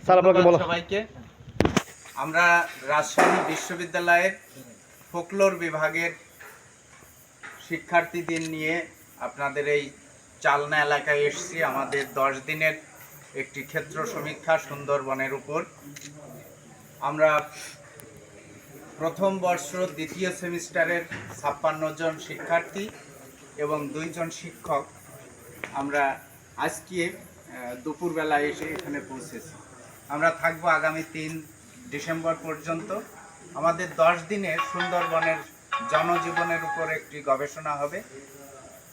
Sir আপনাকে বলো। সবাইকে আমরা রাজশাহী বিশ্ববিদ্যালয়ের ফোকলোর বিভাগের শিক্ষার্থীদের নিয়ে আপনাদের এই চালনা এলাকায় এসেছি আমাদের 10 দিনের একটি ক্ষেত্র সমীক্ষা সুন্দরবনের উপর। আমরা প্রথম বর্ষ দ্বিতীয় সেমিস্টারের 56 জন শিক্ষার্থী এবং 2 জন শিক্ষক আমরা আজকে দুপুরবেলা এসে এখানে পৌঁছেছি। আমরা থাকবো আগামী 3 ডিসেম্বর পর্যন্ত। আমাদের 10 দিনের সুন্দরবনের জনজীবনের উপর একটি গবেষণা হবে।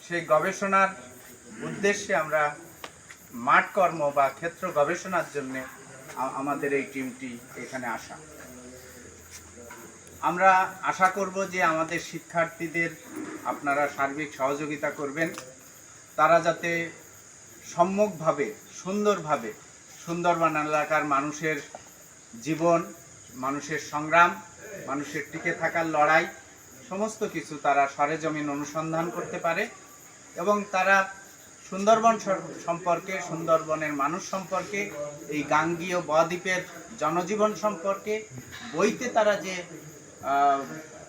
সেই গবেষণার উদ্দেশ্যে আমরা মাঠ কর্ম বা ক্ষেত্র গবেষণার জন্য আমাদের এই টিমটি এখানে আসা। আমরা আশা করব যে আমাদের শিক্ষার্থীদের আপনারা সার্বিক সহযোগিতা করবেন, তারা যাতে সম্যকভাবে সুন্দরভাবে সুন্দরবন এলাকার মানুষের জীবন, মানুষের সংগ্রাম, মানুষের টিকে থাকার লড়াই সমস্ত কিছু তারা সরেজমিন অনুসন্ধান করতে পারে এবং তারা সুন্দরবন সম্পর্কে, সুন্দরবনের মানুষ সম্পর্কে, এই গাঙ্গীয় বদ্বীপের জনজীবন সম্পর্কে বইতে তারা যে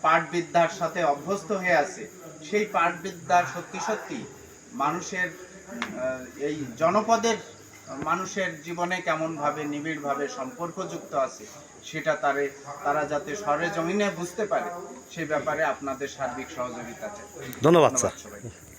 পাঠবিদ্যার সাথে অভ্যস্ত হয়ে আছে, সেই পাঠবিদ্যার সত্যি সত্যি মানুষের এই জনপদের মানুষের জীবনে কেমনভাবে নিবিড়ভাবে সম্পর্কযুক্ত আছে সেটা তারা যাতে সরেজমিনে বুঝতে পারে সেই ব্যাপারে আপনাদের সার্বিক সহযোগিতা চাই। ধন্যবাদ স্যার। সবাইকে।